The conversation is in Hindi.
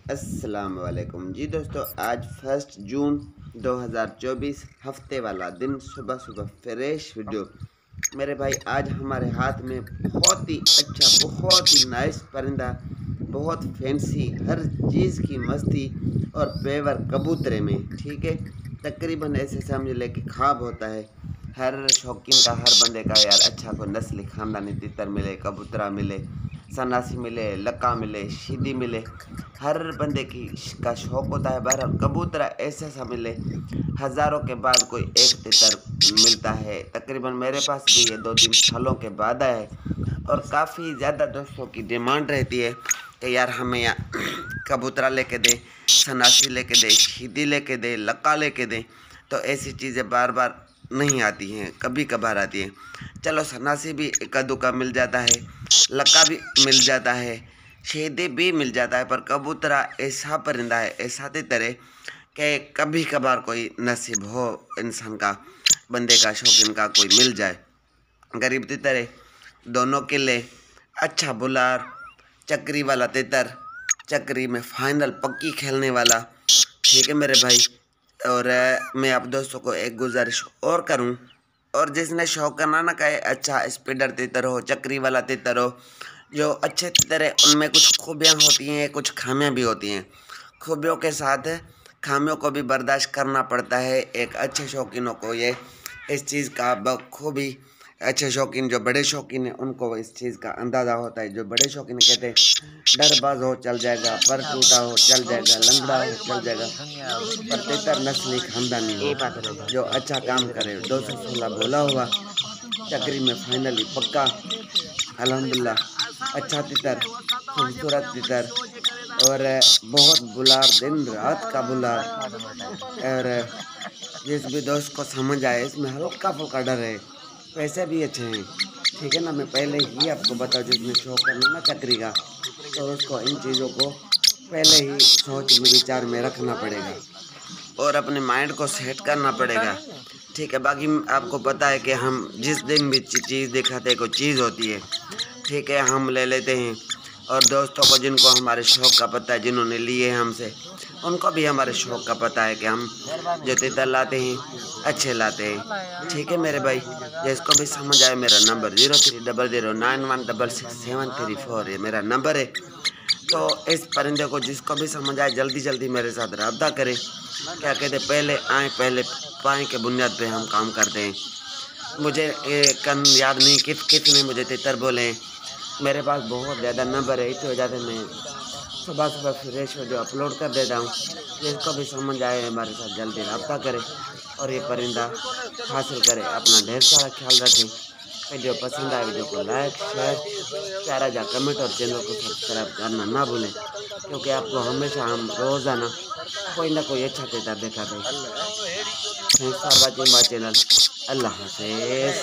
अस्सलाम वालेकुम जी दोस्तों, आज 1 जून 2024 हफ्ते वाला दिन, सुबह सुबह फ्रेश वीडियो। मेरे भाई, आज हमारे हाथ में बहुत ही अच्छा, बहुत ही नाइस परिंदा, बहुत फैंसी, हर चीज़ की मस्ती और पेवर कबूतरे में। ठीक है, तकरीबन ऐसे समझ ले कि ख्वाब होता है हर शौकीन का, हर बंदे का यार, अच्छा कोई नस्ली ख़ानदानी तितर मिले, कबूतरा मिले, सन्नासी मिले, लक्का मिले, शीदी मिले। हर बंदे की का शौक़ होता है। बहरहाल कबूतरा ऐसा सा मिले, हज़ारों के बाद कोई एक तितर मिलता है। तकरीबन मेरे पास भी ये 2-3 सालों के बाद आया है और काफ़ी ज़्यादा दोस्तों की डिमांड रहती है कि यार हमें यहाँ कबूतरा लेके दे, सन्नासी लेके दे, शीदी लेके दे, लक्का लेके दे। तो ऐसी चीज़ें बार बार नहीं आती हैं, कभी कभार आती हैं। चलो, सन्नासी भी एका दुक्का मिल जाता है, लक्का भी मिल जाता है, शीदी भी मिल जाता है, पर कबूतरा ऐसा परिंदा है, ऐसा तितर है कि कभी कभार कोई नसीब हो इंसान का, बंदे का, शौकीन का कोई मिल जाए। गरीब तितर है, दोनों के लिए अच्छा बुलार, चक्री वाला तितर, चक्री में फाइनल पक्की खेलने वाला। ठीक है मेरे भाई, और मैं आप दोस्तों को एक गुजारिश और करूं, और जिसने शौक करना ना कहे, अच्छा स्पीडर तितर हो, चक्री वाला तितर हो, जो अच्छे तितर है उनमें कुछ खूबियाँ होती हैं, कुछ खामियाँ भी होती हैं। खूबियों के साथ खामियों को भी बर्दाश्त करना पड़ता है। एक अच्छे शौकीनों को ये इस चीज़ का बखूबी, अच्छे शौकीन जो बड़े शौकीन हैं उनको इस चीज़ का अंदाज़ा होता है। जो बड़े शौकीन कहते हैं डरबाज हो चल जाएगा, पर टूटा हो चल जाएगा, लंगड़ा हो चल जाएगा, पर तितर नस्ली खानदानी हो जो अच्छा काम करे। 216 बोला हुआ, चक्री में फाइनली पक्का, अल्हम्दुलिल्लाह। अच्छा तितर, खूबसूरत तितर, और बहुत बुलार, दिन रात का बुलार। और जिस भी दोस्त को समझ आए, इसमें हल्का फुल्का डर है, पैसे भी अच्छे हैं। ठीक है ना, मैं पहले ही आपको बताऊँ, जिसने शौक करना ना चक्री का, तो उसको इन चीज़ों को पहले ही सोच में, विचार में रखना पड़ेगा और अपने माइंड को सेट करना पड़ेगा। ठीक है, बाकी आपको पता है कि हम जिस दिन भी चीज़ दिखाते हैं कोई चीज़ होती है। ठीक है, हम ले लेते हैं, और दोस्तों को जिनको हमारे शौक़ का पता है, जिन्होंने लिए हैं हमसे, उनको भी हमारे शौक़ का पता है कि हम जो तितर लाते हैं अच्छे लाते हैं। ठीक है मेरे भाई, जिसको भी समझ आए, मेरा नंबर 030091667334 ये मेरा नंबर है। तो इस परिंदे को जिसको भी समझ आए, जल्दी जल्दी मेरे साथ रब्ता करें। क्या कहते, पहले आए पहले पाएँ के बुनियाद पे हम काम करते हैं। मुझे कन याद नहीं कितने मुझे तितर बोले। मेरे पास बहुत ज़्यादा नंबर है, इस वजह से मैं सुबह सुबह फ्रेश वीडियो अपलोड कर देता हूँ। जिसको भी समझ आए हमारे साथ जल्दी रब्ता करें और ये परिंदा हासिल करें। अपना ढेर सारा ख्याल रखें। वीडियो पसंद आए, वीडियो को लाइक, शेयर, प्यारा जा कमेंट और चैनल को सब्सक्राइब करना ना भूलें, क्योंकि आपको हमेशा हम रोज़ाना कोई ना कोई अच्छा तितर दिखाते हैं। Thanks for watching my channel. अल्लाह हाफिज़।